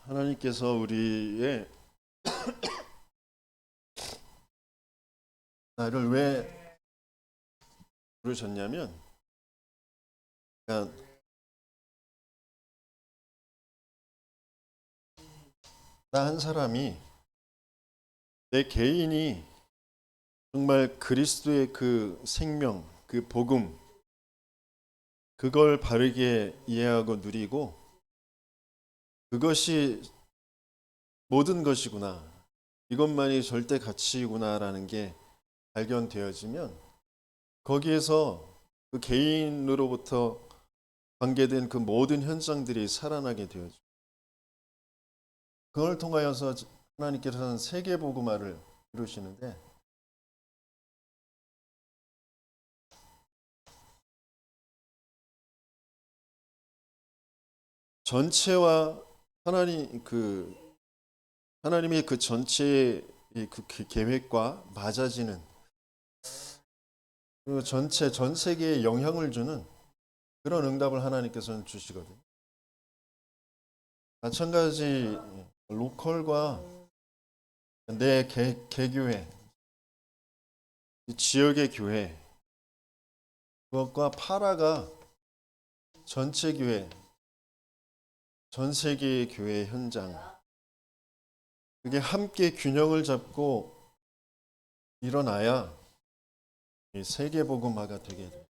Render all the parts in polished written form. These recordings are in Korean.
하나님께서 우리의 나를 왜 부르셨냐면, 그러니까 나 한 사람이, 내 개인이 정말 그리스도의 그 생명, 그 복음, 그걸 바르게 이해하고 누리고 그것이 모든 것이구나, 이것만이 절대 가치구나라는 게 발견되어지면, 거기에서 그 개인으로부터 관계된 그 모든 현상들이 살아나게 되어져. 그걸 통하여서 하나님께서는 세계 복음화를 이루시는데, 전체와 하나님의 그 전체의 그 계획과 맞아지는, 그 전 세계에 영향을 주는 그런 응답을 하나님께서는 주시거든요. 마찬가지 로컬과 내 개교회, 지역의 교회, 그것과 파라가 전체 교회, 전 세계의 교회 현장, 그게 함께 균형을 잡고 일어나야 이 세계 복음화가 되게 돼요.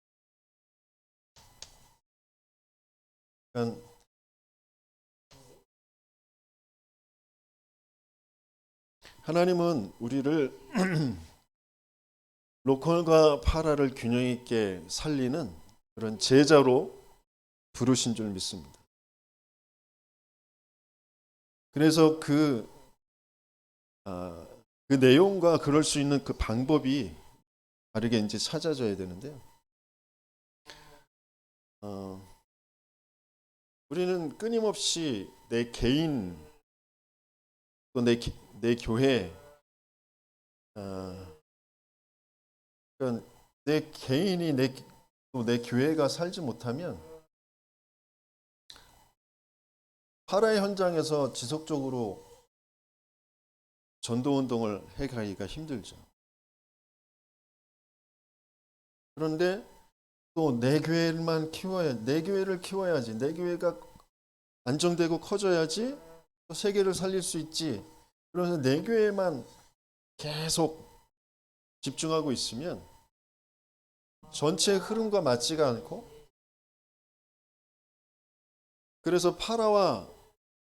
그러니까 하나님은 우리를 로컬과 파라를 균형 있게 살리는 그런 제자로 부르신 줄 믿습니다. 그래서 그 내용과 그럴 수 있는 그 방법이 다르게 이제 찾아져야 되는데요. 어, 우리는 끊임없이 내 개인, 또 내 교회, 그러니까 내 개인이 또 내 교회가 살지 못하면 파라의 현장에서 지속적으로 전도 운동을 해가기가 힘들죠. 그런데 또 내 교회를 키워야지, 내 교회가 안정되고 커져야지 또 세계를 살릴 수 있지. 그래서 내 교회만 계속 집중하고 있으면 전체 흐름과 맞지가 않고, 그래서 파라와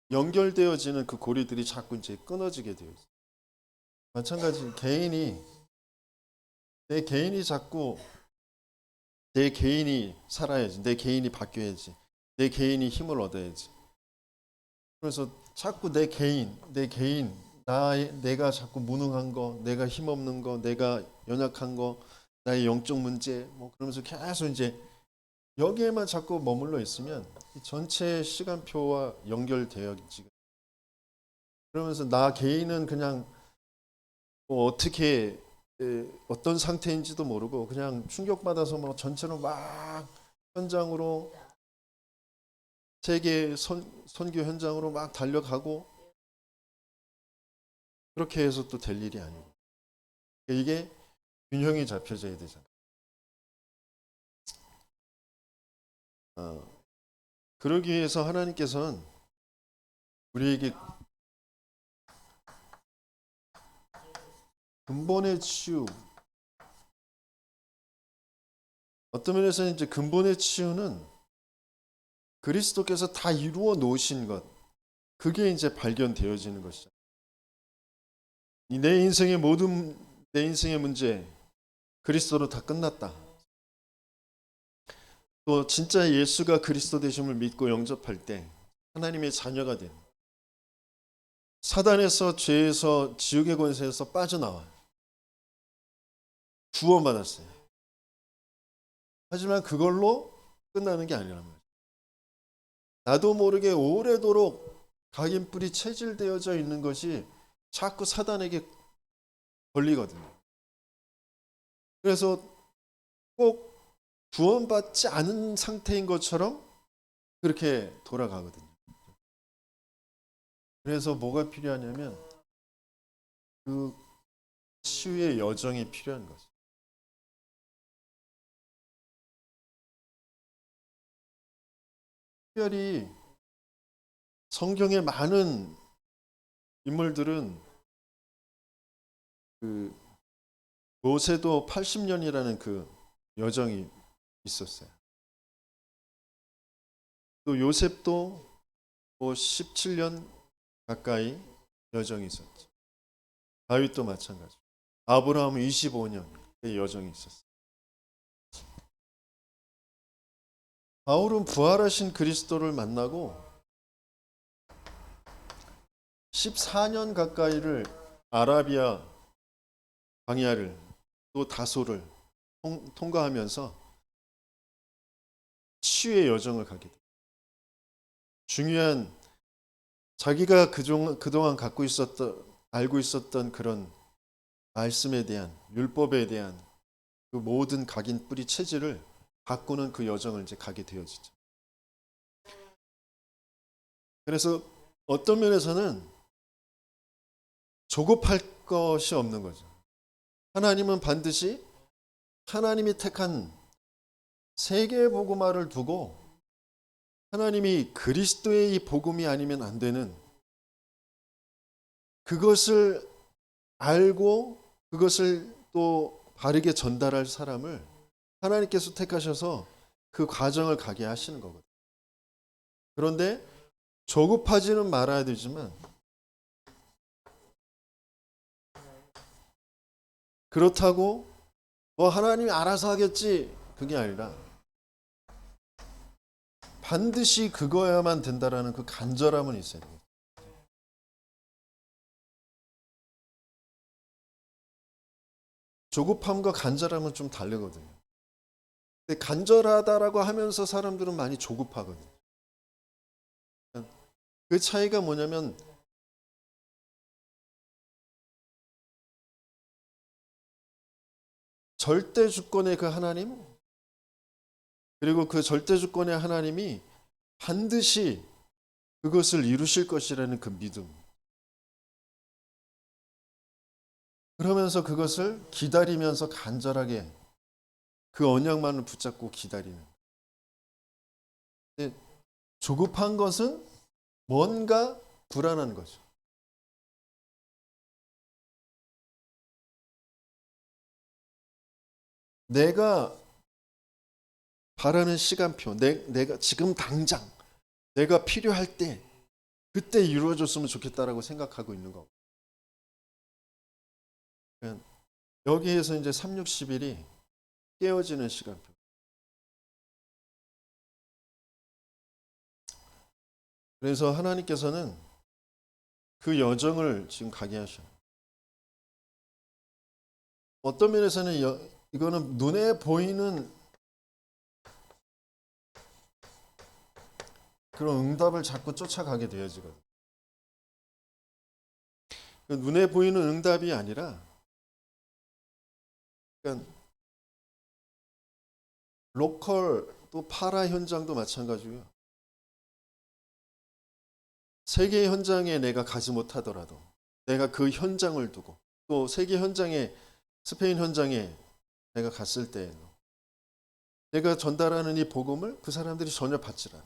연결되어지는 그 고리들이 자꾸 이제 끊어지게 돼요. 마찬가지 내 개인이 자꾸 내 개인이 살아야지, 내 개인이 바뀌어야지, 내 개인이 힘을 얻어야지. 그래서 자꾸 내가 자꾸 무능한 거, 내가 힘없는 거, 내가 연약한 거, 나의 영적 문제, 뭐 그러면서 계속 이제 여기에만 자꾸 머물러 있으면 전체 시간표와 연결되어지고, 그러면서 나 개인은 그냥 뭐 어떤 상태인지도 모르고 그냥 충격받아서 뭐 전체로 막 현장으로, 세계 선교 현장으로 막 달려가고, 그렇게 해서 또 될 일이 아니고, 이게 균형이 잡혀져야 되잖아요. 그러기 위해서 하나님께서는 우리에게 근본의 치유, 어떤 면에서는 이제 근본의 치유는 그리스도께서 다 이루어 놓으신 것, 그게 이제 발견되어지는 것이죠. 내 인생의 문제, 그리스도로 다 끝났다. 또 진짜 예수가 그리스도 되심을 믿고 영접할 때 하나님의 자녀가 된, 사단에서, 죄에서, 지옥의 권세에서 빠져나와 구원받았어요. 하지만 그걸로 끝나는 게 아니란 말이에요. 나도 모르게 오래도록 각인뿔이 체질되어져 있는 것이 자꾸 사단에게 걸리거든요. 그래서 꼭 구원받지 않은 상태인 것처럼 그렇게 돌아가거든요. 그래서 뭐가 필요하냐면 그 치유의 여정이 필요한 거죠. 특별히 성경의 많은 인물들은 그 모세도 80년이라는 그 여정이 있었어요. 또 요셉도 뭐 17년 가까이 여정이 있었죠. 다윗도 마찬가지. 아브라함은 25년의 여정이 있었어요. 바울은 부활하신 그리스도를 만나고 14년 가까이를 아라비아 광야를 또 다소를 통과하면서 치유의 여정을 가게 돼요. 중요한 자기가 그동안 알고 있었던 그런 말씀에 대한 율법에 대한 그 모든 각인 뿌리 체질을 바꾸는 그 여정을 이제 가게 되어지죠. 그래서 어떤 면에서는 조급할 것이 없는 거죠. 하나님은 반드시 하나님이 택한 세계의 복음화를 두고 하나님이 그리스도의 이 복음이 아니면 안 되는 그것을 알고 그것을 또 바르게 전달할 사람을 하나님께서 택하셔서 그 과정을 가게 하시는 거거든요. 그런데 조급하지는 말아야 되지만 그렇다고 뭐 하나님이 알아서 하겠지 그게 아니라 반드시 그거야만 된다라는 그 간절함은 있어야 돼요. 조급함과 간절함은 좀 다르거든요. 근데 간절하다라고 하면서 사람들은 많이 조급하거든요. 그 차이가 뭐냐면 절대 주권의 그 하나님 그리고 그 절대 주권의 하나님이 반드시 그것을 이루실 것이라는 그 믿음. 그러면서 그것을 기다리면서 간절하게 그 언약만을 붙잡고 기다리는. 근데 조급한 것은 뭔가 불안한 거죠. 내가 바라는 시간표, 내가 지금 당장 내가 필요할 때 그때 이루어졌으면 좋겠다라고 생각하고 있는 거. 여기에서 이제 360일이 깨어지는 시간표. 그래서 하나님께서는 그 여정을 지금 가게 하셔요. 어떤 면에서는 이거는 눈에 보이는 그런 응답을 자꾸 쫓아가게 되어지거든요. 눈에 보이는 응답이 아니라 그러니까 로컬 또 파라 현장도 마찬가지고요. 세계 현장에 내가 가지 못하더라도 내가 그 현장을 두고 또 세계 현장에 스페인 현장에 내가 갔을 때 내가 전달하는 이 복음을 그 사람들이 전혀 받지 않아.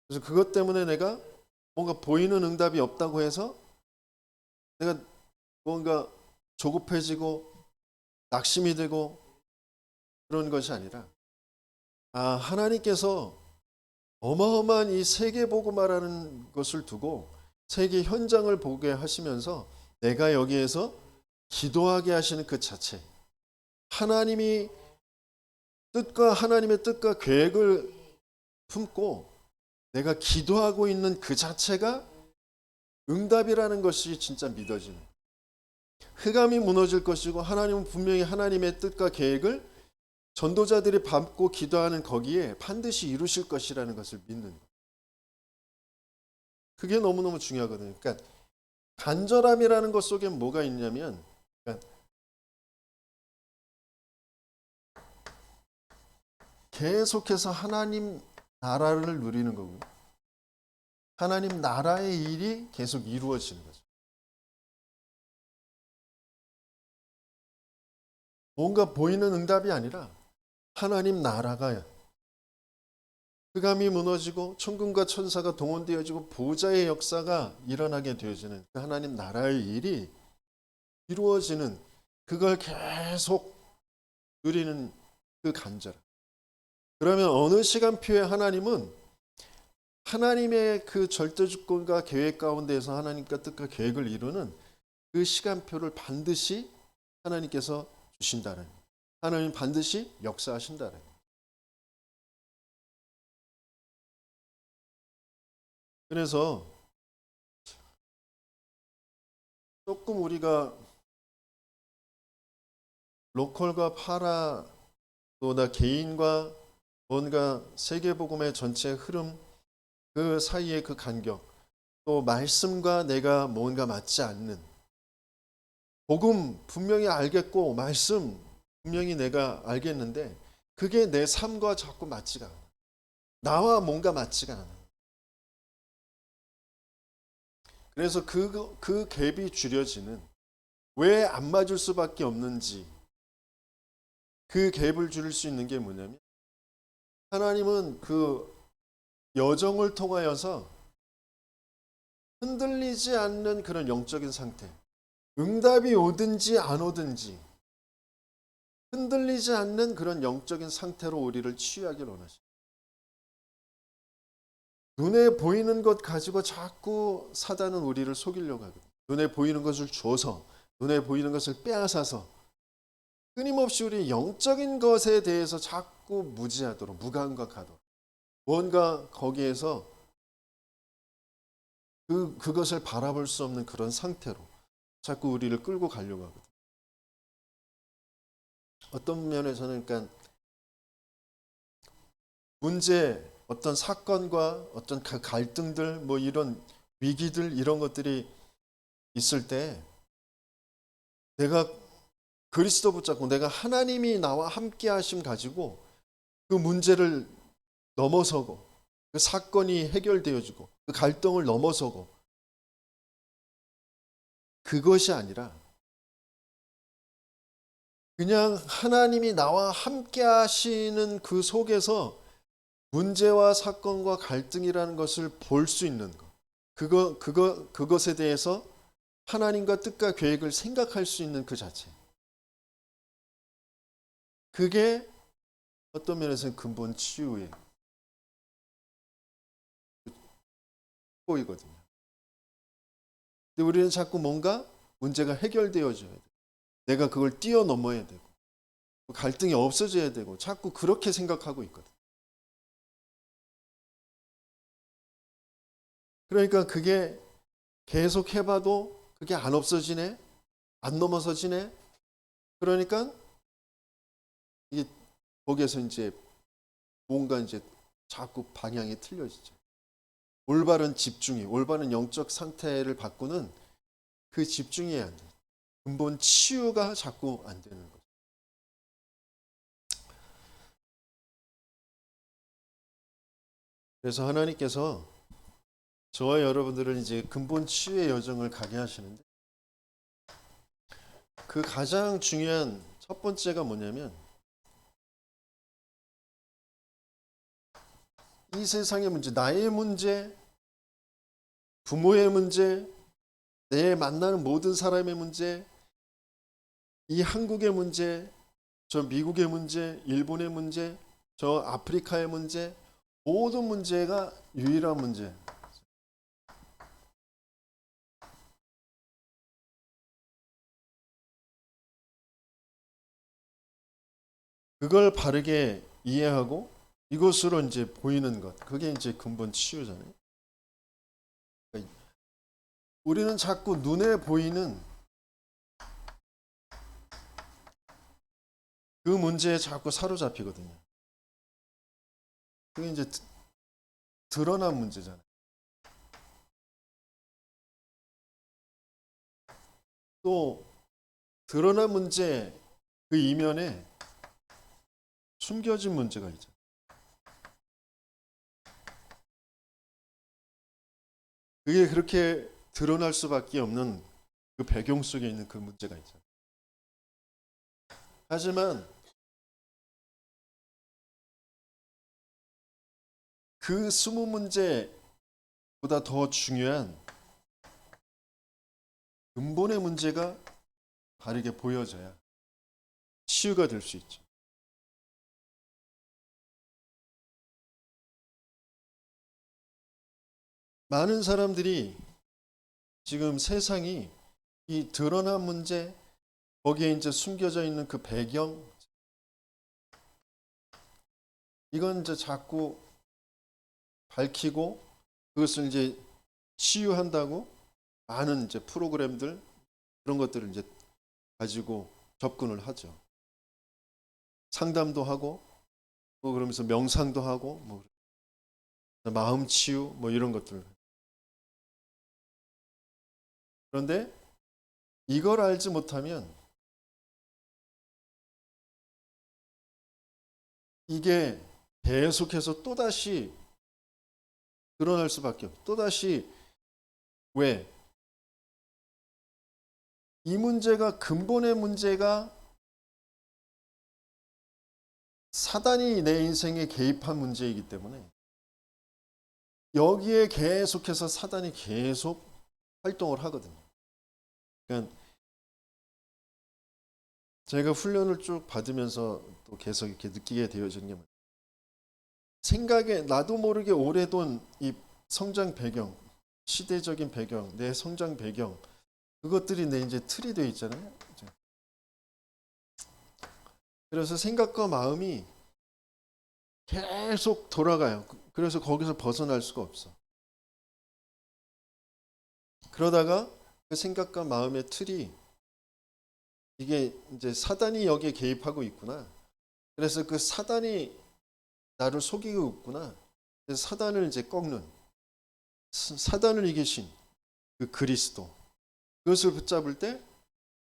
그래서 그것 때문에 내가 뭔가 보이는 응답이 없다고 해서 내가 뭔가 조급해지고 낙심이 되고 그런 것이 아니라 하나님께서 어마어마한 이 세계 복음화라는 것을 두고 세계 현장을 보게 하시면서 내가 여기에서 기도하게 하시는 그 자체 하나님의 뜻과 계획을 품고 내가 기도하고 있는 그 자체가 응답이라는 것이 진짜 믿어지는 흑암이 무너질 것이고 하나님은 분명히 하나님의 뜻과 계획을 전도자들이 밟고 기도하는 거기에 반드시 이루실 것이라는 것을 믿는 것. 그게 너무너무 중요하거든요. 그러니까 간절함이라는 것 속에 뭐가 있냐면 그러니까 계속해서 하나님 나라를 누리는 거고요. 하나님 나라의 일이 계속 이루어지는 거죠. 뭔가 보이는 응답이 아니라 하나님 나라가 흑암이 무너지고 천군과 천사가 동원되어지고 보좌의 역사가 일어나게 되어지는 그 하나님 나라의 일이 이루어지는, 그걸 계속 누리는 그 간절. 그러면 어느 시간표에 하나님은 하나님의 그 절대주권과 계획 가운데에서 하나님과 뜻과 계획을 이루는 그 시간표를 반드시 하나님께서 주신다는, 하나님 반드시 역사하신다는. 그래서 조금 우리가 로컬과 파라, 또 나 개인과 뭔가 세계복음의 전체 흐름, 그 사이의 그 간격, 또 말씀과 내가 뭔가 맞지 않는, 복음 분명히 알겠고 말씀 분명히 내가 알겠는데 그게 내 삶과 자꾸 맞지가 않아. 나와 뭔가 맞지가 않아. 그래서 그 갭이 줄여지는, 왜 안 맞을 수밖에 없는지, 그 갭을 줄일 수 있는 게 뭐냐면 하나님은 그 여정을 통하여서 흔들리지 않는 그런 영적인 상태, 응답이 오든지 안 오든지 흔들리지 않는 그런 영적인 상태로 우리를 치유하기를 원하십니다. 눈에 보이는 것 가지고 자꾸 사단은 우리를 속이려고 하거든요. 눈에 보이는 것을 줘서, 눈에 보이는 것을 빼앗아서 끊임없이 우리 영적인 것에 대해서 자꾸 무지하도록, 무감각하도록, 뭔가 거기에서 그것을 바라볼 수 없는 그런 상태로 자꾸 우리를 끌고 가려고 하거든요. 어떤 면에서는 그러니까 문제, 어떤 사건과 어떤 갈등들, 뭐 이런 위기들, 이런 것들이 있을 때 내가 그리스도 붙잡고 내가 하나님이 나와 함께 하심 가지고 그 문제를 넘어서고 그 사건이 해결되어지고 그 갈등을 넘어서고, 그것이 아니라 그냥 하나님이 나와 함께 하시는 그 속에서 문제와 사건과 갈등이라는 것을 볼 수 있는 것. 그것에 대해서 하나님과 뜻과 계획을 생각할 수 있는 그 자체. 그게 어떤 면에서는 근본 치유의 포이거든요. 근데 우리는 자꾸 뭔가 문제가 해결되어져야 돼. 내가 그걸 뛰어넘어야 되고 갈등이 없어져야 되고 자꾸 그렇게 생각하고 있거든. 그러니까 그게 계속 해봐도 그게 안 없어지네, 안 넘어서지네. 그러니까 이게 거기에서 이제 뭔가 이제 자꾸 방향이 틀려지죠. 올바른 집중이, 올바른 영적 상태를 바꾸는 그 집중이 안 돼. 근본 치유가 자꾸 안 되는 거죠. 그래서 하나님께서 저와 여러분들은 이제 근본 치유의 여정을 가게 하시는데, 그 가장 중요한 첫 번째가 뭐냐면 이 세상의 문제, 나의 문제, 부모의 문제, 내 만나는 모든 사람의 문제, 이 한국의 문제, 저 미국의 문제, 일본의 문제, 저 아프리카의 문제, 모든 문제가 유일한 문제. 그걸 바르게 이해하고 이것으로 이제 보이는 것, 그게 이제 근본 치유잖아요. 그러니까 우리는 자꾸 눈에 보이는 그 문제에 자꾸 사로잡히거든요. 그게 이제 드러난 문제잖아요. 또 드러난 문제 그 이면에 숨겨진 문제가 있죠. 그게 그렇게 드러날 수밖에 없는 그 배경 속에 있는 그 문제가 있죠. 하지만 그 20문제보다 더 중요한 근본의 문제가 바르게 보여져야 치유가 될 수 있죠. 많은 사람들이 지금 세상이 이 드러난 문제, 거기에 이제 숨겨져 있는 그 배경, 이건 이제 자꾸 밝히고 그것을 이제 치유한다고 많은 이제 프로그램들 그런 것들을 이제 가지고 접근을 하죠. 상담도 하고 뭐 그러면서 명상도 하고 뭐 마음 치유 뭐 이런 것들. 그런데 이걸 알지 못하면 이게 계속해서 또다시 드러날 수밖에 없고 또다시 왜? 이 문제가 근본의 문제가 사단이 내 인생에 개입한 문제이기 때문에 여기에 계속해서 사단이 계속 활동을 하거든요. 그러니까 제가 훈련을 쭉 받으면서 또 계속 이렇게 느끼게 되어지는 게 생각에 나도 모르게 오래돈 이 성장 배경, 시대적인 배경, 내 성장 배경 그것들이 내 이제 틀이 되어 있잖아요. 그래서 생각과 마음이 계속 돌아가요. 그래서 거기서 벗어날 수가 없어. 그러다가 그 생각과 마음의 틀이 이게 이제 사단이 여기에 개입하고 있구나. 그래서 그 사단이 나를 속이고 있구나. 그래서 사단을 이제 꺾는 사단을 이기신 그 그리스도 그것을 붙잡을 때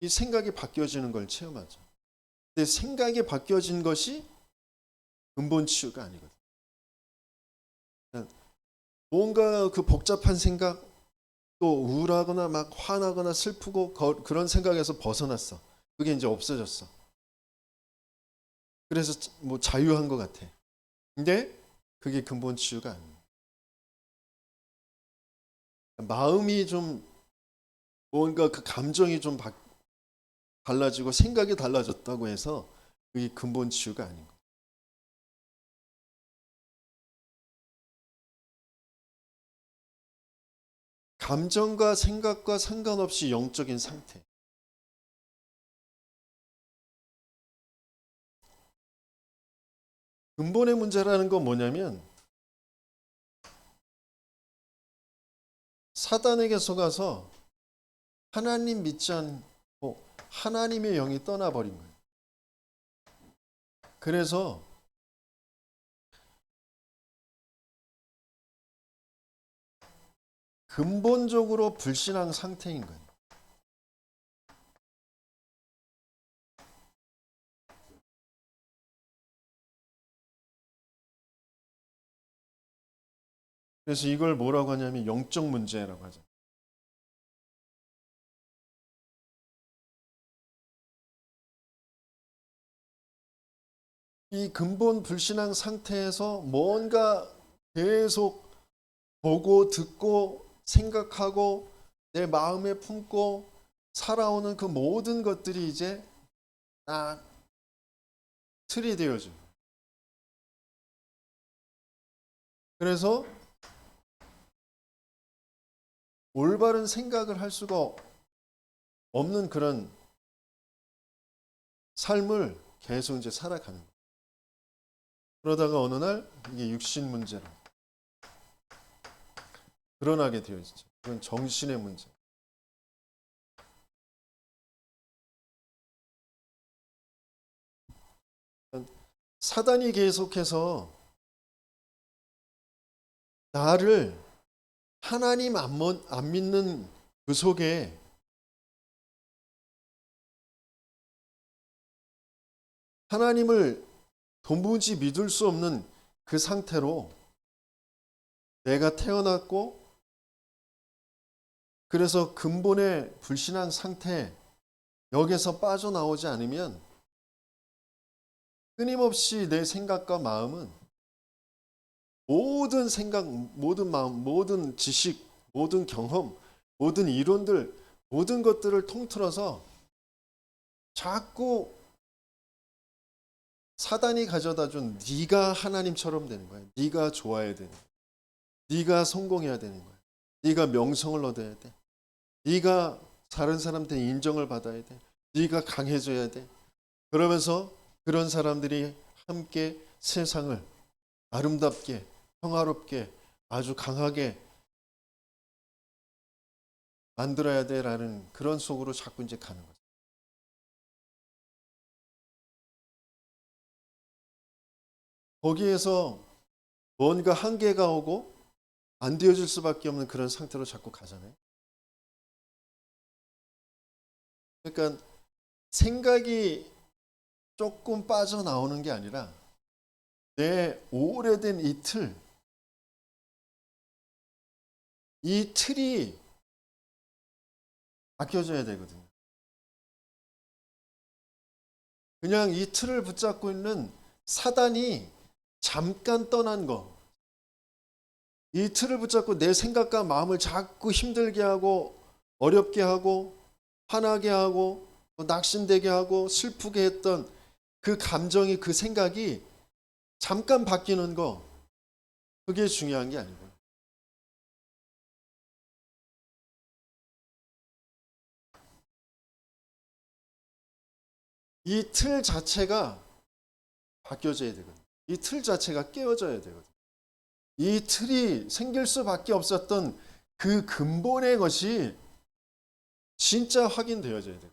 이 생각이 바뀌어지는 걸 체험하죠. 근데 생각이 바뀌어진 것이 근본 치유가 아니거든. 뭔가 그 복잡한 생각 또 우울하거나 막 화나거나 슬프고 그런 생각에서 벗어났어. 그게 이제 없어졌어. 그래서 뭐 자유한 것 같아. 근데 그게 근본 치유가 아니에요. 마음이 좀 뭔가 그 감정이 좀 달라지고 생각이 달라졌다고 해서 그게 근본 치유가 아닌 거예요. 감정과 생각과 상관없이 영적인 상태. 근본의 문제라는 건 뭐냐면 사단에게 속아서 하나님 믿지 않고 하나님의 영이 떠나버린 거예요. 그래서 근본적으로 불신앙 상태인 거예요. 그래서 이걸 뭐라고 하냐면 영적 문제라고 하죠. 이 근본 불신앙 상태에서 뭔가 계속 보고 듣고 생각하고 내 마음에 품고 살아오는 그 모든 것들이 이제 딱 틀이 되어져요. 그래서 올바른 생각을 할 수가 없는 그런 삶을 계속 이제 살아가는 거예요. 그러다가 어느 날 이게 육신 문제로 드러나게 되어 있죠. 그건 정신의 문제. 사단이 계속해서 나를 하나님 안 믿는 그 속에 하나님을 도무지 믿을 수 없는 그 상태로 내가 태어났고 그래서 근본의 불신앙 상태 여기서 빠져나오지 않으면 끊임없이 내 생각과 마음은 모든 생각, 모든 마음, 모든 지식, 모든 경험, 모든 이론들, 모든 것들을 통틀어서 자꾸 사단이 가져다 준 네가 하나님처럼 되는 거야. 네가 좋아야 되는 거야. 네가 성공해야 되는 거야. 네가 명성을 얻어야 돼. 네가 다른 사람한테 인정을 받아야 돼. 네가 강해져야 돼. 그러면서 그런 사람들이 함께 세상을 아름답게, 평화롭게, 아주 강하게 만들어야 돼라는 그런 속으로 자꾸 이제 가는 거죠. 거기에서 뭔가 한계가 오고 안 되어질 수밖에 없는 그런 상태로 자꾸 가잖아요. 그러니까 생각이 조금 빠져나오는 게 아니라 내 오래된 이 틀이 바뀌어져야 되거든요. 그냥 이 틀을 붙잡고 있는 사단이 잠깐 떠난 거, 이 틀을 붙잡고 내 생각과 마음을 자꾸 힘들게 하고 어렵게 하고 화나게 하고 낙심되게 하고 슬프게 했던 그 감정이 그 생각이 잠깐 바뀌는 거, 그게 중요한 게 아니고요. 이 틀 자체가 바뀌어져야 되거든요. 이 틀 자체가 깨어져야 되거든요. 이 틀이 생길 수밖에 없었던 그 근본의 것이 진짜 확인되어져야 돼요.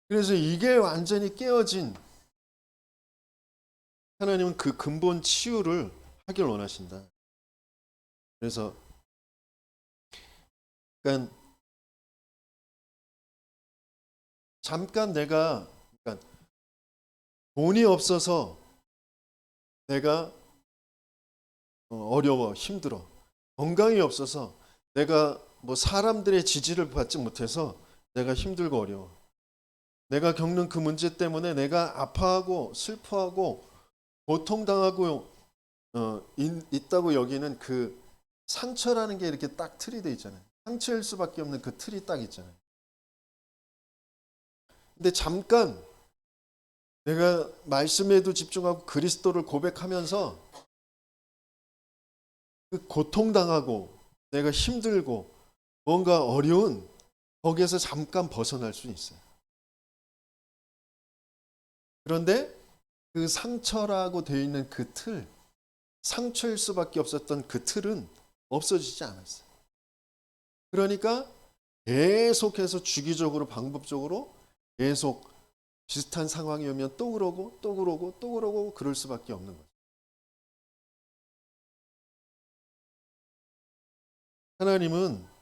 그래서 이게 완전히 깨어진 하나님은 그 근본 치유를 하길 원하신다. 그래서 그러니까 잠깐 내가 그러니까 돈이 없어서 내가 어려워 힘들어 건강이 없어서 내가 뭐 사람들의 지지를 받지 못해서 내가 힘들고 어려워 내가 겪는 그 문제 때문에 내가 아파하고 슬퍼하고 고통당하고 있다고 여기는 그 상처라는 게 이렇게 딱 틀이 돼 있잖아요. 상처일 수밖에 없는 그 틀이 딱 있잖아요. 근데 잠깐 내가 말씀에도 집중하고 그리스도를 고백하면서 그 고통당하고 내가 힘들고 뭔가 어려운 거기에서 잠깐 벗어날 수 있어요. 그런데 그 상처라고 되어 있는 그 틀, 상처일 수밖에 없었던 그 틀은 없어지지 않았어요. 그러니까 계속해서 주기적으로 반복적으로 계속 비슷한 상황이 오면 또 그러고 또 그러고 또 그러고 그럴 수밖에 없는 거죠. 하나님은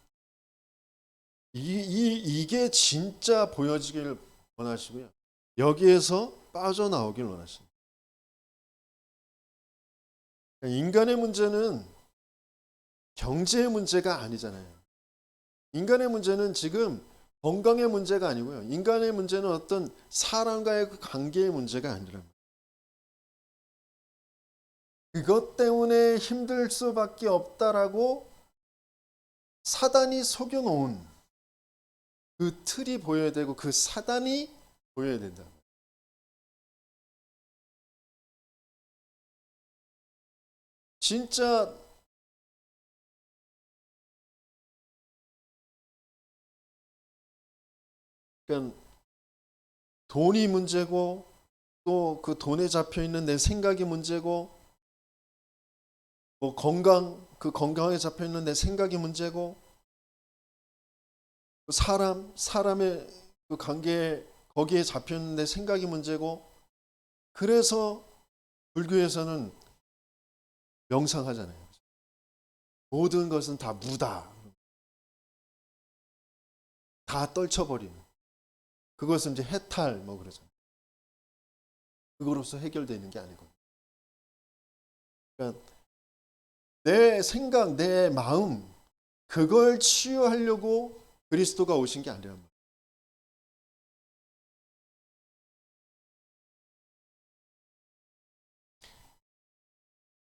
이게 진짜 보여지길 원하시고요. 여기에서 빠져나오길 원하십니다. 인간의 문제는 경제의 문제가 아니잖아요. 인간의 문제는 지금 건강의 문제가 아니고요. 인간의 문제는 어떤 사람과의 그 관계의 문제가 아니라 그것 때문에 힘들 수밖에 없다라고 사단이 속여놓은 그 틀이 보여야 되고 그 사단이 보여야 된다. 진짜 그러니까 돈이 문제고 또 그 돈에 잡혀 있는 내 생각이 문제고 뭐 그 건강에 잡혀 있는 내 생각이 문제고 사람의 그 관계에 거기에 잡혀 있는 내 생각이 문제고 그래서 불교에서는 명상하잖아요. 모든 것은 다 무다. 다 떨쳐버리는. 그것은 이제 해탈 뭐 그러죠. 그거로서 해결되는 게 아니고. 그러니까 내 생각, 내 마음 그걸 치유하려고 그리스도가 오신 게 아니란 말이에요.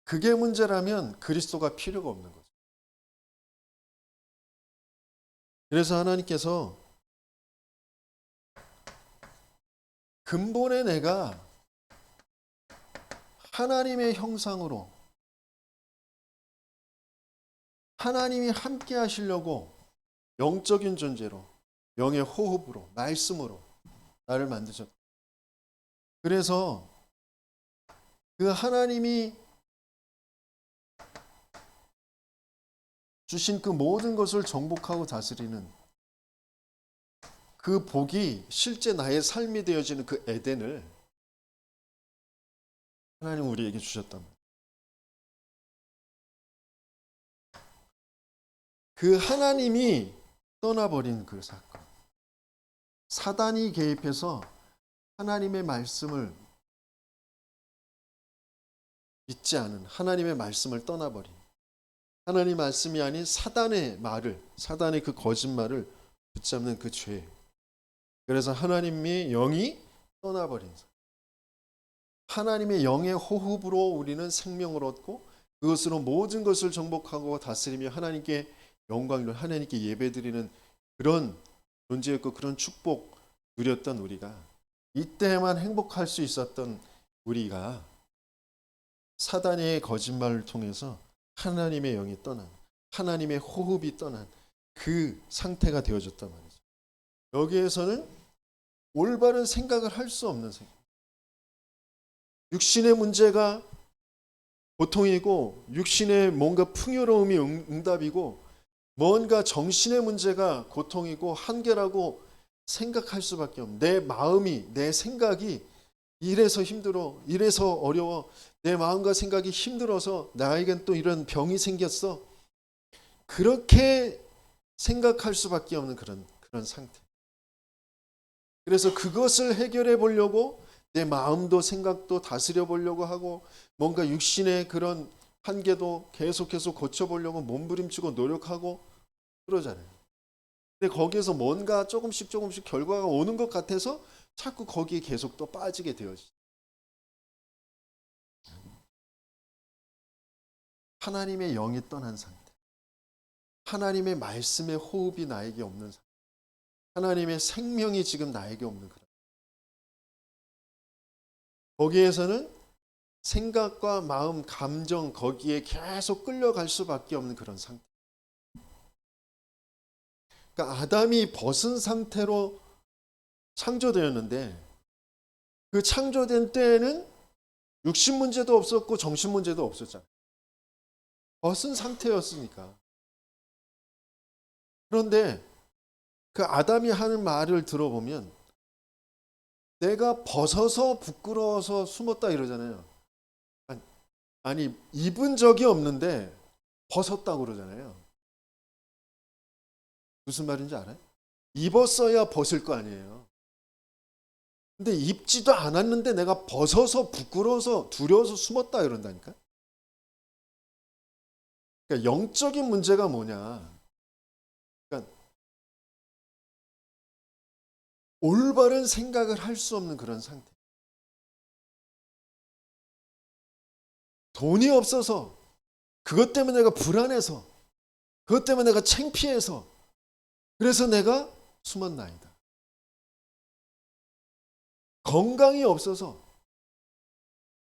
그게 문제라면 그리스도가 필요가 없는 거죠. 그래서 하나님께서 근본에 내가 하나님의 형상으로 하나님이 함께 하시려고 영적인 존재로 영의 호흡으로 말씀으로 나를 만드셨다. 그래서 그 하나님이 주신 그 모든 것을 정복하고 다스리는 그 복이 실제 나의 삶이 되어지는 그 에덴을 하나님 우리에게 주셨단 말이에요. 그 하나님이 떠나버린 그 사건. 사단이 개입해서 하나님의 말씀을 믿지 않은 하나님의 말씀을 떠나버린 하나님 말씀이 아닌 사단의 말을 사단의 그 거짓말을 붙잡는 그 죄. 그래서 하나님의 영이 떠나버린 하나님의 영의 호흡으로 우리는 생명을 얻고 그것으로 모든 것을 정복하고 다스리며 하나님께 영광을 하나님께 예배드리는 그런 존재였고 그런 축복 누렸던 우리가 이때만 행복할 수 있었던 우리가 사단의 거짓말을 통해서 하나님의 영이 떠난 하나님의 호흡이 떠난 그 상태가 되어졌단 말이죠. 여기에서는 올바른 생각을 할 수 없는 생각. 육신의 문제가 고통이고 육신의 뭔가 풍요로움이 응답이고 뭔가 정신의 문제가 고통이고 한계라고 생각할 수밖에 없는 내 마음이 내 생각이 이래서 힘들어 이래서 어려워 내 마음과 생각이 힘들어서 나에겐 또 이런 병이 생겼어 그렇게 생각할 수밖에 없는 그런 상태. 그래서 그것을 해결해 보려고 내 마음도 생각도 다스려 보려고 하고 뭔가 육신의 그런 한계도 계속해서 고쳐보려고 몸부림치고 노력하고 그러잖아요. 근데 거기에서 뭔가 조금씩 결과가 오는 것 같아서 자꾸 거기에 계속 또 빠지게 되어지죠. 하나님의 영이 떠난 상태. 하나님의 말씀의 호흡이 나에게 없는 상태. 하나님의 생명이 지금 나에게 없는 그런. 거기에서는 생각과 마음, 감정 거기에 계속 끌려갈 수밖에 없는 그런 상태. 그러니까 아담이 벗은 상태로 창조되었는데 그 창조된 때에는 육신 문제도 없었고 정신 문제도 없었잖아요. 벗은 상태였으니까. 그런데 그 아담이 하는 말을 들어보면 내가 벗어서 부끄러워서 숨었다 이러잖아요. 아니 입은 적이 없는데 벗었다고 그러잖아요. 무슨 말인지 알아요? 입었어야 벗을 거 아니에요. 근데 입지도 않았는데 내가 벗어서 부끄러워서 두려워서 숨었다 이런다니까. 그러니까 영적인 문제가 뭐냐? 그러니까 올바른 생각을 할 수 없는 그런 상태. 돈이 없어서 그것 때문에 내가 불안해서 그것 때문에 내가 창피해서 그래서 내가 숨었나이다. 건강이 없어서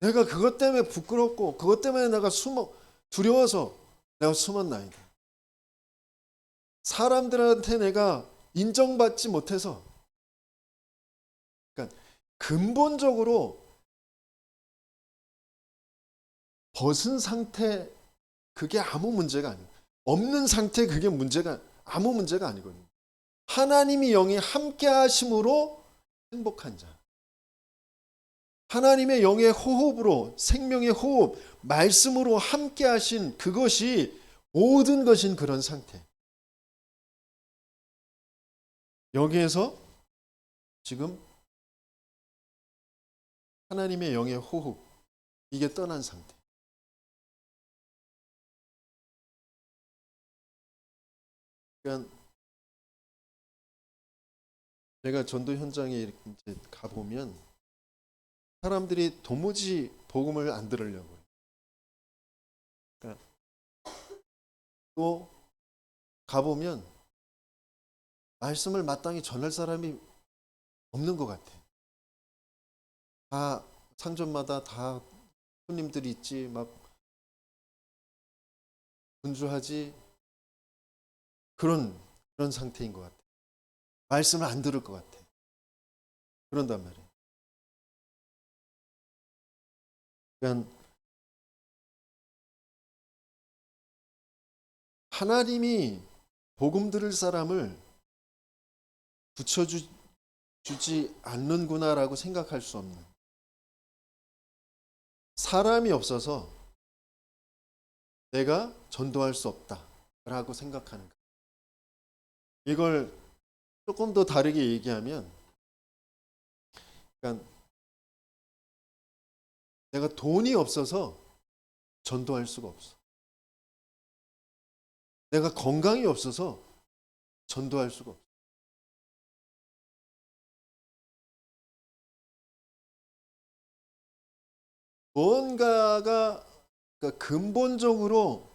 내가 그것 때문에 부끄럽고 그것 때문에 내가 두려워서 내가 숨었나이다. 사람들한테 내가 인정받지 못해서 그러니까 근본적으로 벗은 상태 그게 아무 문제가 아니에요. 없는 상태 그게 아무 문제가 아니거든요. 하나님이 영이 함께 하심으로 행복한 자. 하나님의 영의 호흡으로 생명의 호흡, 말씀으로 함께 하신 그것이 모든 것인 그런 상태. 여기에서 지금 하나님의 영의 호흡, 이게 떠난 상태. 그러니까 제가 전도 현장에 이렇게 이제 가보면 사람들이 도무지 복음을 안 들으려고 해요. 그러니까 또 가보면 말씀을 마땅히 전할 사람이 없는 것 같아. 다 상점마다 다 손님들이 있지, 막 분주하지, 그런 상태인 것 같아. 말씀을 안 들을 것 같아. 그런단 말이에요. 그러니까 하나님이 복음 들을 사람을 붙여주지 않는구나라고 생각할 수 없는, 사람이 없어서 내가 전도할 수 없다라고 생각하는 거예요. 이걸 조금 더 다르게 얘기하면, 그러니까 내가 돈이 없어서 전도할 수가 없어. 내가 건강이 없어서 전도할 수가 없어. 뭔가가, 그러니까 근본적으로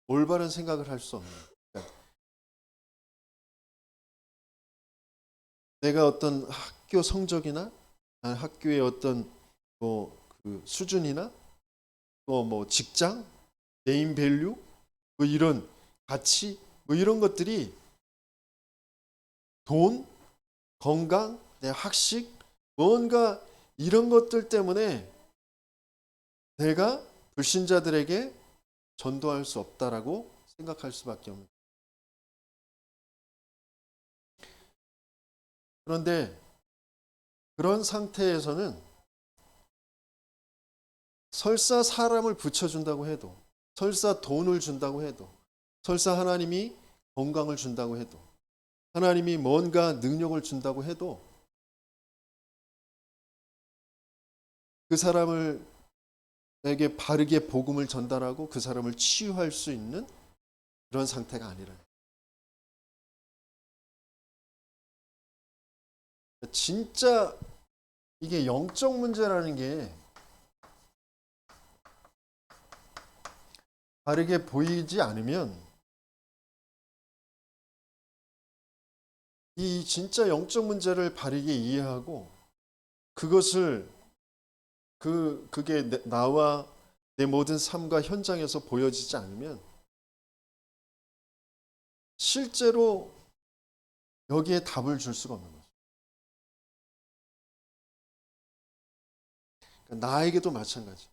올바른 생각을 할 수 없는. 그러니까 내가 어떤 학교 성적이나 학교의 어떤 그 수준이나 또 뭐 직장, 네임 밸류, 뭐 이런 가치, 뭐 이런 것들이 돈, 건강, 내 학식, 뭔가 이런 것들 때문에 내가 불신자들에게 전도할 수 없다라고 생각할 수밖에 없는. 그런데 그런 상태에서는 설사 사람을 붙여준다고 해도, 설사 돈을 준다고 해도, 설사 하나님이 건강을 준다고 해도, 하나님이 뭔가 능력을 준다고 해도 그 사람을 에게 바르게 복음을 전달하고 그 사람을 치유할 수 있는 그런 상태가 아니라, 진짜 이게 영적 문제라는 게 바르게 보이지 않으면, 이 진짜 영적 문제를 바르게 이해하고 그것을 그게 나와 내 모든 삶과 현장에서 보여지지 않으면 실제로 여기에 답을 줄 수가 없는 거죠. 그러니까 나에게도 마찬가지.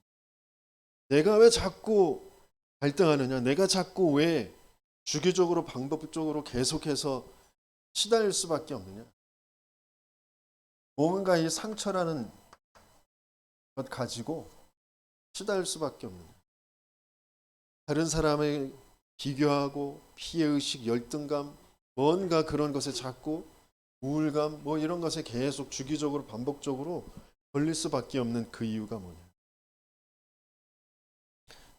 내가 왜 자꾸 갈등하느냐? 내가 자꾸 왜 주기적으로 반복적으로 계속해서 시달릴 수밖에 없느냐? 뭔가 이 상처라는 것 가지고 시달릴 수밖에 없느냐? 다른 사람을 비교하고 피해의식, 열등감, 뭔가 그런 것에 자꾸 우울감, 뭐 이런 것에 계속 주기적으로 반복적으로 걸릴 수밖에 없는 그 이유가 뭐냐?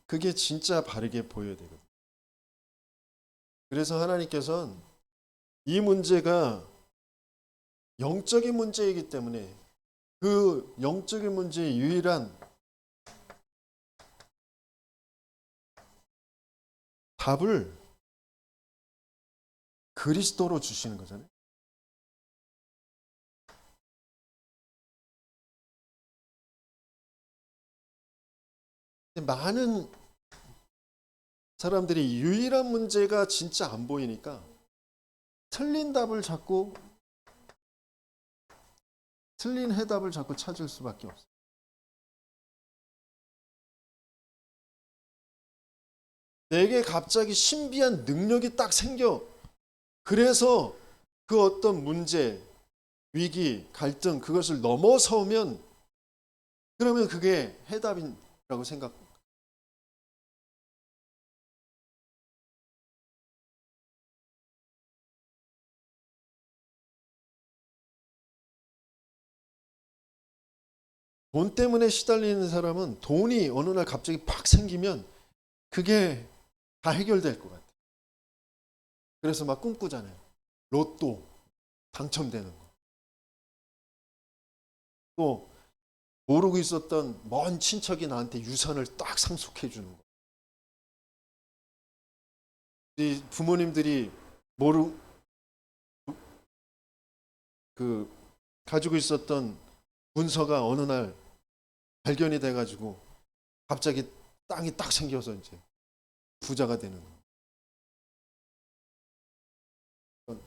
그게 진짜 바르게 보여야 되거든요. 그래서 하나님께서는 이 문제가 영적인 문제이기 때문에 그 영적인 문제의 유일한 답을 그리스도로 주시는 거잖아요. 많은 사람들이 유일한 문제가 진짜 안 보이니까 틀린 답을 자꾸, 틀린 해답을 자꾸 찾을 수밖에 없어요. 내게 갑자기 신비한 능력이 딱 생겨. 그래서 그 어떤 문제, 위기, 갈등, 그것을 넘어서면, 그러면 그게 해답이라고 생각. 돈 때문에 시달리는 사람은 돈이 어느 날 갑자기 팍 생기면 그게 다 해결될 것 같아요. 그래서 막 꿈꾸잖아요. 로또 당첨되는 거. 또 모르고 있었던 먼 친척이 나한테 유산을 딱 상속해 주는 거. 이 부모님들이 모르 그 가지고 있었던 문서가 어느 날 발견이 돼 가지고 갑자기 땅이 딱 생겨서 이제 부자가 되는 거.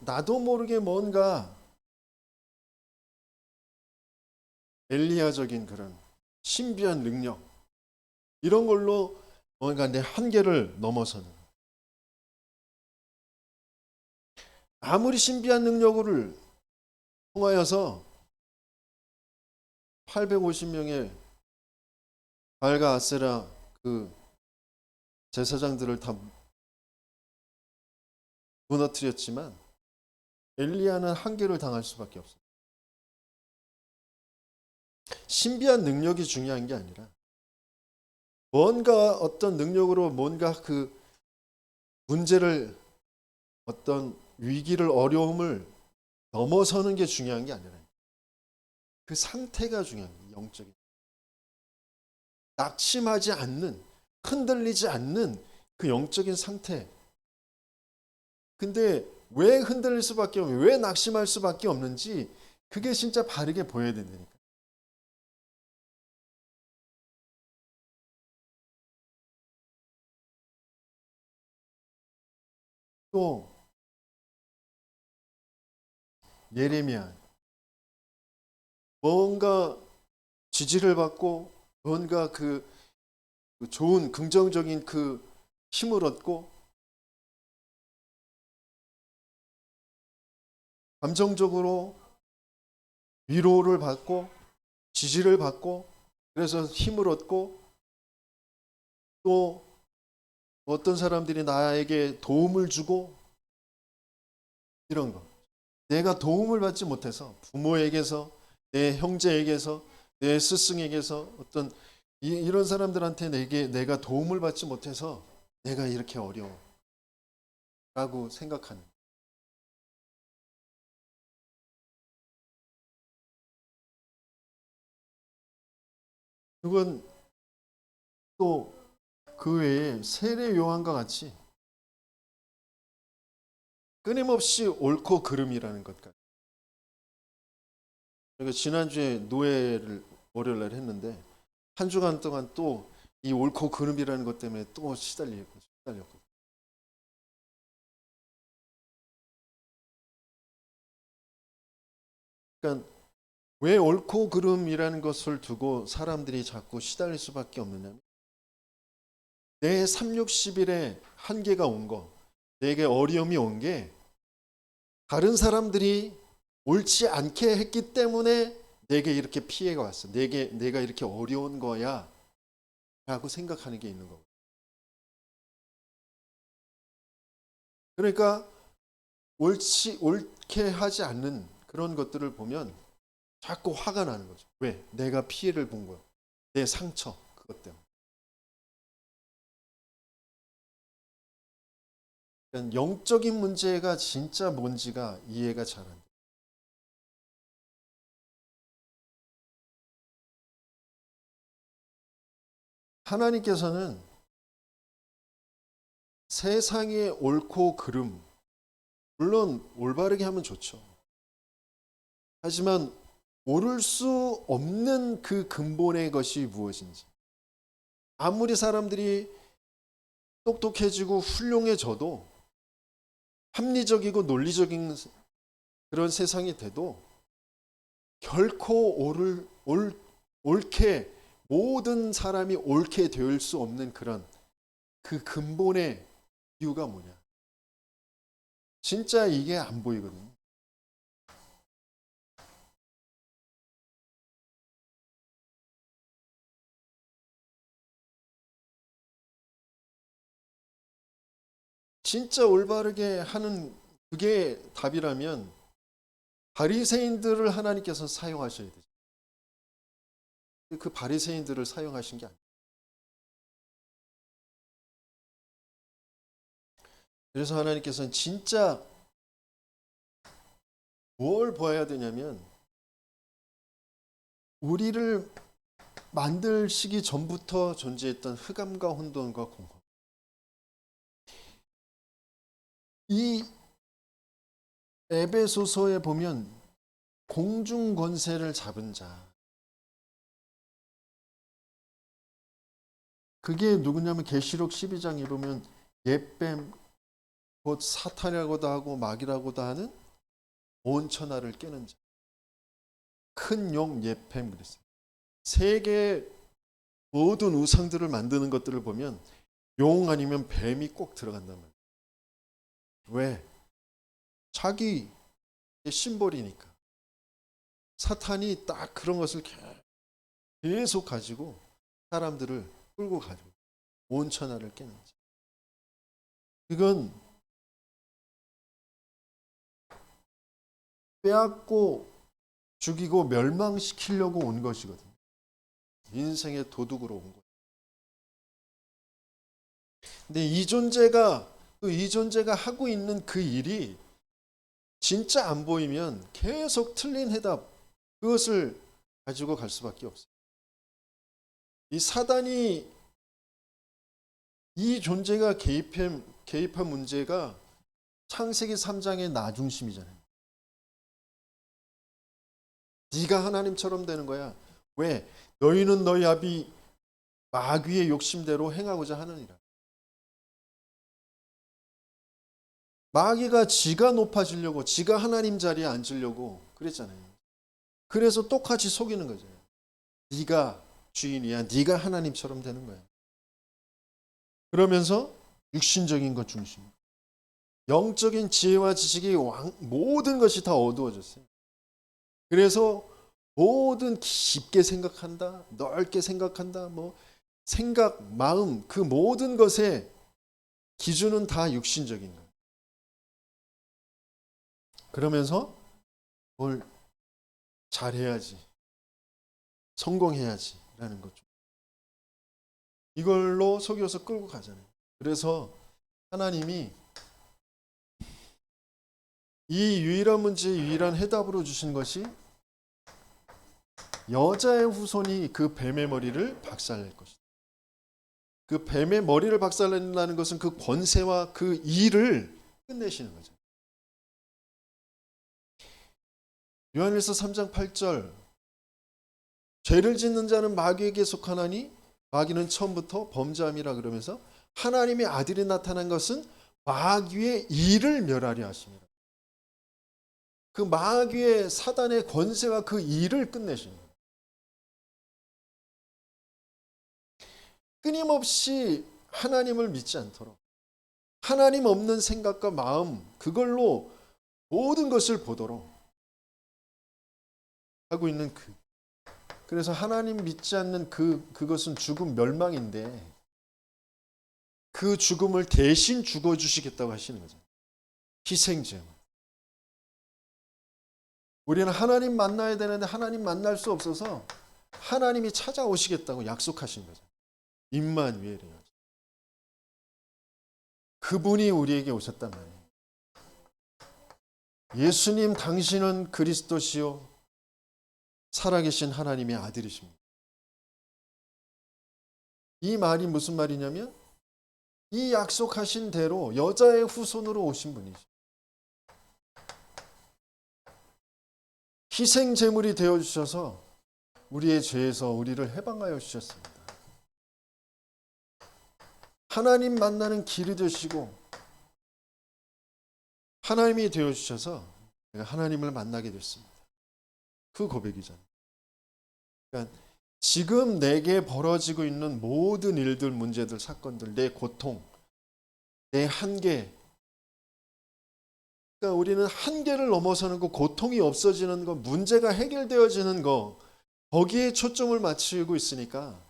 나도 모르게 뭔가 엘리야적인 그런 신비한 능력 이런 걸로 뭔가 내 한계를 넘어서는, 아무리 신비한 능력을 통하여서 850명의 발과 아세라 그 제사장들을 다 무너뜨렸지만 엘리야는 한계를 당할 수밖에 없어요. 신비한 능력이 중요한 게 아니라 뭔가 어떤 능력으로 뭔가 그 문제를, 어떤 위기를, 어려움을 넘어서는 게 중요한 게 아니라 그 상태가 중요한 거예요. 영적인 낙심하지 않는, 흔들리지 않는 그 영적인 상태. 근데 왜 흔들릴 수밖에 없는, 왜 낙심할 수밖에 없는지 그게 진짜 바르게 보여야 된다니까. 또 예레미야, 뭔가 지지를 받고 뭔가 그 좋은 긍정적인 그 힘을 얻고 감정적으로 위로를 받고 지지를 받고 그래서 힘을 얻고, 또 어떤 사람들이 나에게 도움을 주고 이런 거. 내가 도움을 받지 못해서 부모에게서, 내 형제에게서, 내 스승에게서 어떤 이런 사람들한테 내가 도움을 받지 못해서 내가 이렇게 어려워라고 생각하는. 그건 또 그 외에 세례 요한과 같이 끊임없이 옳고 그름이라는 것 같아요. 그러니까 지난주에 노예를 월요일 날 했는데 한 주간 동안 또 이 옳고 그름이라는 것 때문에 또 시달렸고. 그러니까 왜 옳고 그름이라는 것을 두고 사람들이 자꾸 시달릴 수밖에 없느냐면, 내 3, 60일에 한계가 온 거, 내게 어려움이 온 게 다른 사람들이 옳지 않게 했기 때문에 내게 이렇게 피해가 왔어. 내가 이렇게 어려운 거야 라고 생각하는 게 있는 거고. 그러니까 옳게 하지 않는 그런 것들을 보면 자꾸 화가 나는 거죠. 왜? 내가 피해를 본 거야. 내 상처, 그것 때문에. 그러니까 영적인 문제가 진짜 뭔지가 이해가 잘 안 돼. 하나님께서는 세상의 옳고 그름, 물론 올바르게 하면 좋죠. 하지만 오를 수 없는 그 근본의 것이 무엇인지, 아무리 사람들이 똑똑해지고 훌륭해져도, 합리적이고 논리적인 그런 세상이 돼도 결코 옳게, 모든 사람이 옳게 될 수 없는 그런 그 근본의 이유가 뭐냐? 진짜 이게 안 보이거든요. 진짜 올바르게 하는 그게 답이라면 바리새인들을 하나님께서 사용하셔야 되죠. 그 바리새인들을 사용하신 게 아니에요. 그래서 하나님께서는 진짜 뭘 보아야 되냐면 우리를 만들시기 전부터 존재했던 흑암과 혼돈과 공허. 이 에베소서에 보면 공중 권세를 잡은 자. 그게 누구냐면 계시록 12장에 보면 옛뱀 곧 사탄이라고도 하고 마귀라고도 하는 온 천하를 깨는 자. 큰 용 옛뱀 그랬어요. 세계 모든 우상들을 만드는 것들을 보면 용 아니면 뱀이 꼭 들어간단 말이에요. 왜? 자기 심볼이니까. 사탄이 딱 그런 것을 계속 가지고 사람들을 끌고 가지고 온 천하를 깨는 자. 이건 빼앗고 죽이고 멸망시키려고 온 것이거든요. 인생의 도둑으로 온 거예요. 근데 이 존재가 하고 있는 그 일이 진짜 안 보이면 계속 틀린 해답, 그것을 가지고 갈 수밖에 없어요. 이 사단이 이 존재가 개입한 문제가 창세기 3장의 나 중심이잖아요. 네가 하나님처럼 되는 거야. 왜? 너희는 너희 아비 마귀의 욕심대로 행하고자 하느니라. 마귀가 지가 높아지려고, 지가 하나님 자리에 앉으려고 그랬잖아요. 그래서 똑같이 속이는 거죠. 네가 주인이야. 네가 하나님처럼 되는 거야. 그러면서 육신적인 것 중심, 영적인 지혜와 지식이 모든 것이 다 어두워졌어요. 그래서 모든 깊게 생각한다, 넓게 생각한다, 생각, 마음, 그 모든 것의 기준은 다 육신적인 거예요. 그러면서 뭘 잘해야지, 성공해야지 라는 거죠. 이걸로 속여서 끌고 가잖아요. 그래서 하나님이 이 유일한 문제의 유일한 해답으로 주신 것이 여자의 후손이 그 뱀의 머리를 박살낼 것이다. 그 뱀의 머리를 박살낸다는 것은 그 권세와 그 일을 끝내시는 거죠. 요한일서 3장 8절, 죄를 짓는 자는 마귀에게 속하나니 마귀는 처음부터 범죄함이라 그러면서 하나님의 아들이 나타난 것은 마귀의 일을 멸하려 하십니다. 그 마귀의 사단의 권세와 그 일을 끝내시는 거예요. 끊임없이 하나님을 믿지 않도록, 하나님 없는 생각과 마음, 그걸로 모든 것을 보도록 하고 있는 그래서 하나님 믿지 않는 그것은 죽음 멸망인데 그 죽음을 대신 죽어주시겠다고 하시는 거죠. 희생제물. 우리는 하나님 만나야 되는데 하나님 만날 수 없어서 하나님이 찾아오시겠다고 약속하신 거죠. 임마누엘이요. 그분이 우리에게 오셨단 말이에요. 예수님 당신은 그리스도시요 살아계신 하나님의 아들이십니다. 이 말이 무슨 말이냐면 이 약속하신 대로 여자의 후손으로 오신 분이죠. 희생 제물이 되어 주셔서 우리의 죄에서 우리를 해방하여 주셨습니다. 하나님 만나는 길이 되시고 하나님이 되어 주셔서 내가 하나님을 만나게 됐습니다. 그 고백이잖아요. 그러니까 지금 내게 벌어지고 있는 모든 일들, 문제들, 사건들, 내 고통, 내 한계, 그러니까 우리는 한계를 넘어서는 거, 고통이 없어지는 거, 문제가 해결되어지는 거, 거기에 초점을 맞추고 있으니까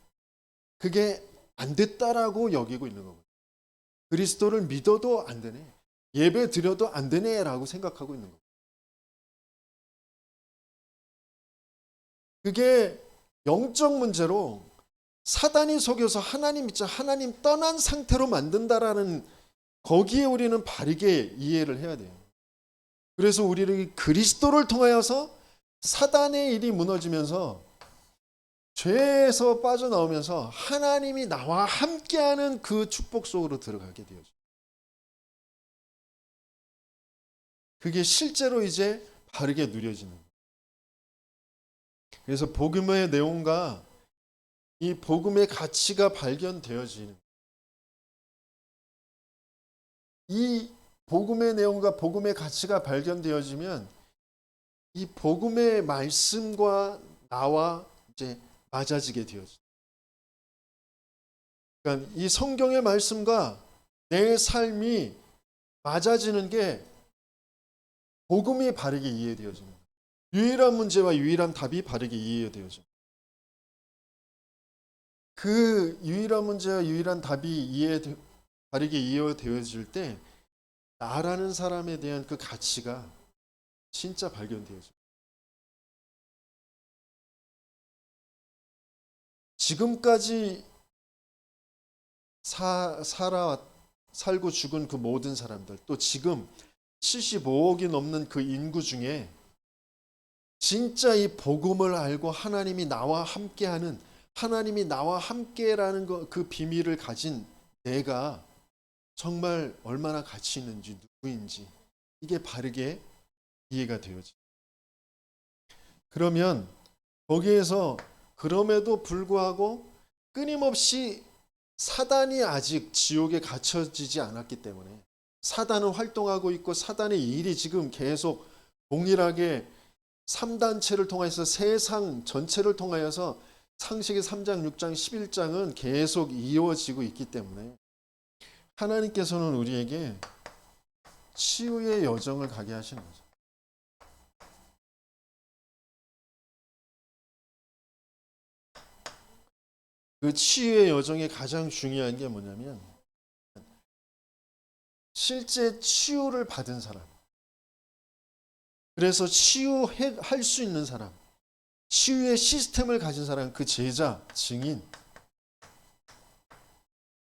그게 안 됐다라고 여기고 있는 거고, 그리스도를 믿어도 안 되네, 예배 드려도 안 되네라고 생각하고 있는 거고. 그게 영적 문제로 사단이 속여서 하나님 믿자, 하나님 떠난 상태로 만든다라는 거기에 우리는 바르게 이해를 해야 돼요. 그래서 우리는 그리스도를 통하여서 사단의 일이 무너지면서 죄에서 빠져나오면서 하나님이 나와 함께하는 그 축복 속으로 들어가게 되어져. 그게 실제로 이제 바르게 누려지는 거예요. 그래서 복음의 내용과 이 복음의 가치가 발견되어지는, 이 복음의 내용과 복음의 가치가 발견되어지면 이 복음의 말씀과 나와 이제 맞아지게 되어져. 그러니까 이 성경의 말씀과 내 삶이 맞아지는 게 복음이 바르게 이해되어지는 거예요. 유일한 문제와 유일한 답이 바르게 이해되어져. 그 유일한 문제와 유일한 답이 바르게 이해되어질 때 나라는 사람에 대한 그 가치가 진짜 발견되어져. 지금까지 살고 죽은 그 모든 사람들, 또 지금 75억이 넘는 그 인구 중에 진짜 이 복음을 알고 하나님이 나와 함께하는, 하나님이 나와 함께라는 그 비밀을 가진 내가 정말 얼마나 가치 있는지, 누구인지 이게 바르게 이해가 되어지. 그러면 거기에서 그럼에도 불구하고 끊임없이 사단이 아직 지옥에 갇혀지지 않았기 때문에, 사단은 활동하고 있고 사단의 일이 지금 계속 동일하게 3단체를 통해서 세상 전체를 통하여서 창세기 3장, 6장, 11장은 계속 이어지고 있기 때문에 하나님께서는 우리에게 치유의 여정을 가게 하시는 거죠. 그 치유의 여정에 가장 중요한 게 뭐냐면 실제 치유를 받은 사람, 그래서 치유할 수 있는 사람, 치유의 시스템을 가진 사람, 그 제자, 증인,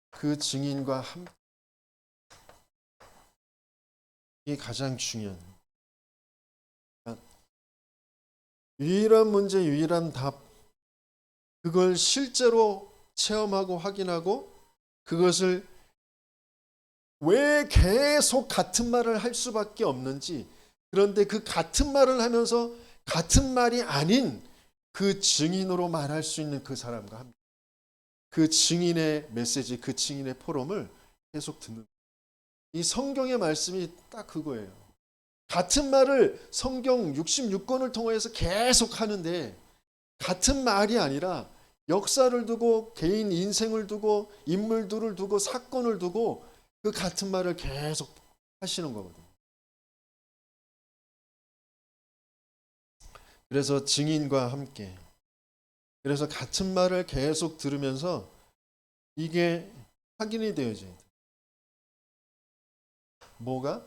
그 증인과 함께 이게 가장 중요한, 유일한 문제, 유일한 답, 그걸 실제로 체험하고 확인하고 그것을 왜 계속 같은 말을 할 수밖에 없는지, 그런데 그 같은 말을 하면서 같은 말이 아닌 그 증인으로 말할 수 있는 그 사람과 함께 그 증인의 메시지, 그 증인의 포럼을 계속 듣는, 이 성경의 말씀이 딱 그거예요. 같은 말을 성경 66권을 통해서 계속 하는데 같은 말이 아니라 역사를 두고 개인 인생을 두고 인물들을 두고 사건을 두고 그 같은 말을 계속 하시는 거거든요. 그래서 증인과 함께, 그래서 같은 말을 계속 들으면서 이게 확인이 되어져야 돼. 뭐가?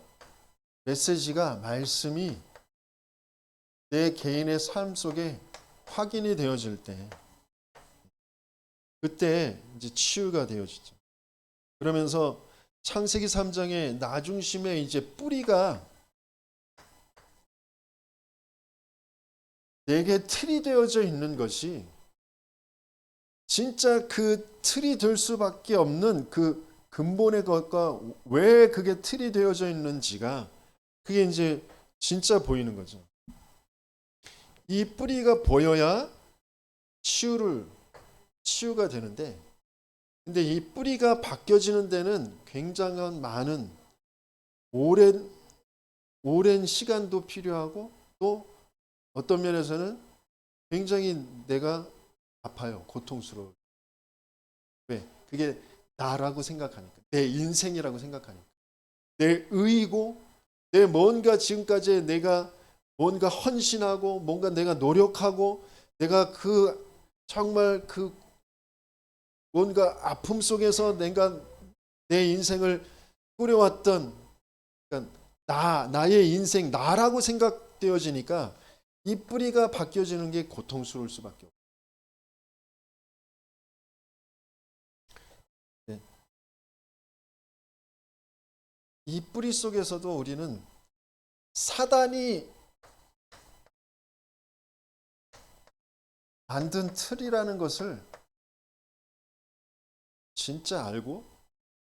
메시지가, 말씀이 내 개인의 삶 속에 확인이 되어질 때, 그때 이제 치유가 되어지죠. 그러면서 창세기 3장의 나 중심의 이제 뿌리가 내게 틀이 되어져 있는 것이 진짜 그 틀이 될 수밖에 없는 그 근본의 것과 왜 그게 틀이 되어져 있는지가 그게 이제 진짜 보이는 거죠. 이 뿌리가 보여야 치유가 되는데, 근데 이 뿌리가 바뀌어지는 데는 굉장한 많은 오랜 시간도 필요하고 또 어떤 면에서는 굉장히 내가 아파요. 고통스러워요. 왜? 그게 나라고 생각하니까. 내 인생이라고 생각하니까. 내 의이고 내 뭔가 지금까지 내가 뭔가 헌신하고 뭔가 내가 노력하고 내가 그 정말 그 뭔가 아픔 속에서 내가 내 인생을 꾸려왔던, 그러니까 나의 인생, 나라고 생각되어지니까 이 뿌리가 바뀌어지는 게 고통스러울 수밖에 없어요. 네. 이 뿌리 속에서도 우리는 사단이 만든 틀이라는 것을 진짜 알고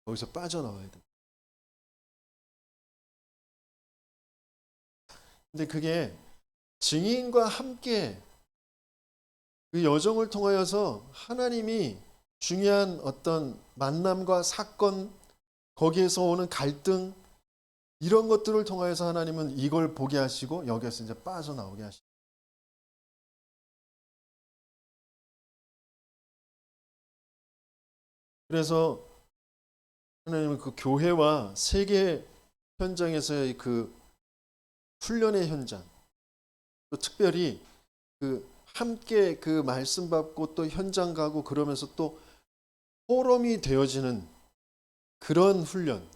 거기서 빠져나와야 돼. 근데 그게 증인과 함께 그 여정을 통하여서 하나님이 중요한 어떤 만남과 사건, 거기에서 오는 갈등, 이런 것들을 통하여서 하나님은 이걸 보게 하시고 여기에서 이제 빠져나오게 하시고. 그래서 하나님은 그 교회와 세계 현장에서의 그 훈련의 현장, 또 특별히 그 함께 그 말씀 받고 또 현장 가고 그러면서 또 포럼이 되어지는 그런 훈련,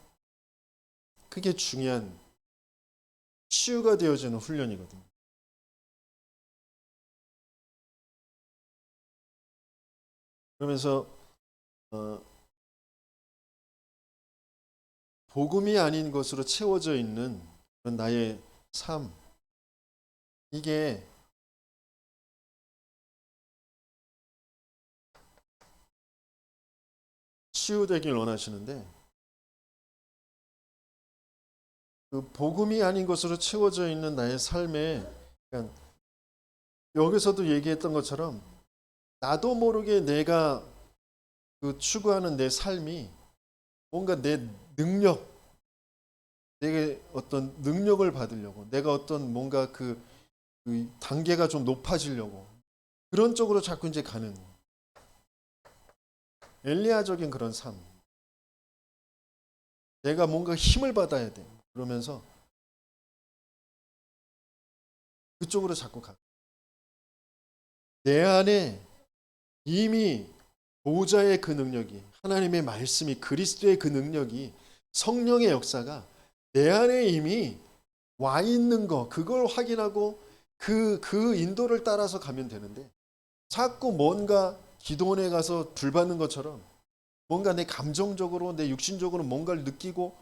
그게 중요한 치유가 되어지는 훈련이거든요. 그러면서 복음이 아닌 것으로 채워져 있는 그런 나의 삶, 이게 치유되길 원하시는데, 그 복음이 아닌 것으로 채워져 있는 나의 삶에, 그러니까 여기서도 얘기했던 것처럼 나도 모르게 내가 그 추구하는 내 삶이 뭔가 내 능력, 내게 어떤 능력을 받으려고, 내가 어떤 뭔가 그 단계가 좀 높아지려고 그런 쪽으로 자꾸 이제 가는 엘리야적인 그런 삶. 내가 뭔가 힘을 받아야 돼. 그러면서 그쪽으로 자꾸 가. 내 안에 이미 보호자의 그 능력이, 하나님의 말씀이, 그리스도의 그 능력이, 성령의 역사가 내 안에 이미 와 있는 거, 그걸 확인하고 그 인도를 따라서 가면 되는데, 자꾸 뭔가 기도원에 가서 불 받는 것처럼 뭔가 내 감정적으로, 내 육신적으로 뭔가를 느끼고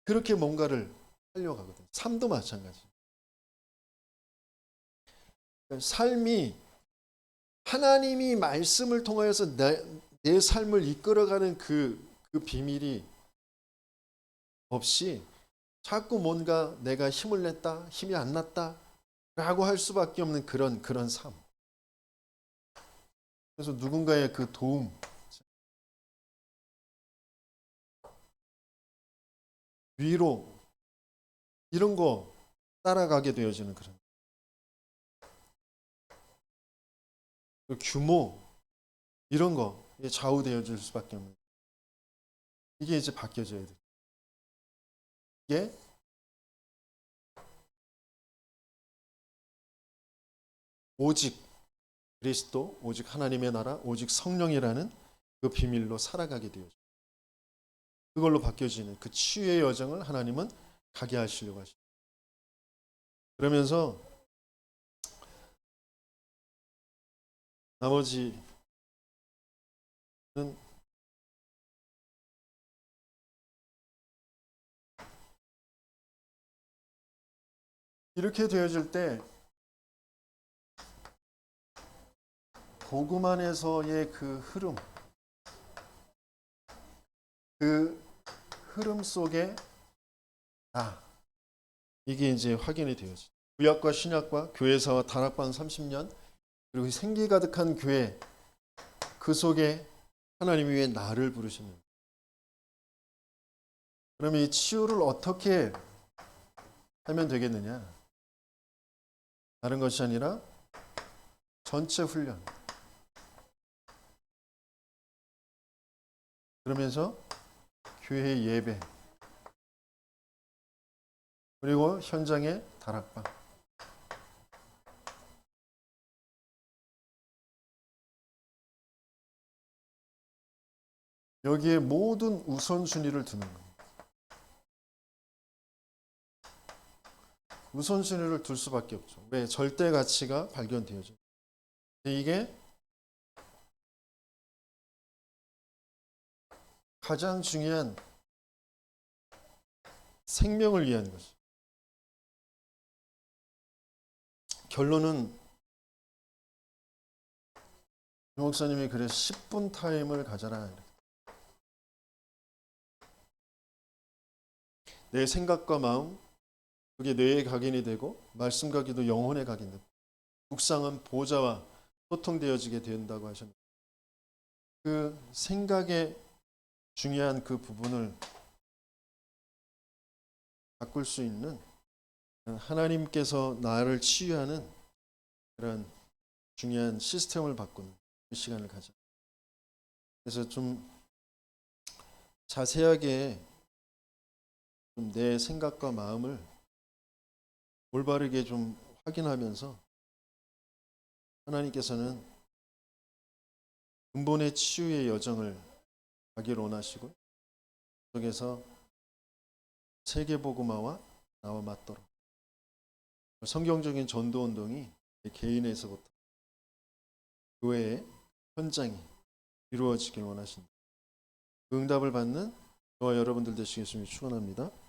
그렇게 뭔가를 하려고 하거든. 삶도 마찬가지. 삶이 하나님이 말씀을 통하여서 내 삶을 이끌어가는 그 비밀이 없이 자꾸 뭔가 내가 힘을 냈다, 힘이 안 났다 라고 할 수밖에 없는 그런 삶. 그래서 누군가의 그 도움, 위로, 이런 거 따라가게 되어지는 그런 그 규모, 이런 거에 좌우되어질 수밖에 없는, 이게 이제 바뀌어져야 돼. 이게 오직 그리스도, 오직 하나님의 나라, 오직 성령이라는 그 비밀로 살아가게 되어져. 그걸로 바뀌어지는 그 치유의 여정을 하나님은 가게 하시려고 하십니다. 그러면서 나머지는 이렇게 되어질 때 복음 안에서의 그 흐름 속에 이게 이제 확인이 되어지. 구약과 신약과 교회사와 다락방 30년, 그리고 생기 가득한 교회, 그 속에 하나님이 왜 나를 부르시는? 그러면 이 치유를 어떻게 하면 되겠느냐? 다른 것이 아니라 전체 훈련. 그러면서 교회 예배, 그리고 현장의 다락방. 여기에 모든 우선순위를 두는 거예요. 우선순위를 둘 수밖에 없죠. 왜? 절대 가치가 발견되어져. 이게 가장 중요한 생명을 위한 것이. 결론은 유 목사님이 그래서 10분 타임을 가져라. 내 생각과 마음, 그게 뇌의 각인이 되고 말씀과 기도 영혼의 각인 되고 묵상은 보좌와 소통되어지게 된다고 하셨는데, 그 생각의 중요한 그 부분을 바꿀 수 있는, 하나님께서 나를 치유하는 그런 중요한 시스템을 바꾸는 그 시간을 가져. 그래서 좀 자세하게 좀 내 생각과 마음을 올바르게 좀 확인하면서 하나님께서는 근본의 치유의 여정을 가기를 원하시고, 속에서 세계복음화와 나와 맞도록 성경적인 전도 운동이 개인에서부터 교회의 현장이 이루어지길 원하신다. 그 응답을 받는 저와 여러분들 되시겠음을 축원합니다.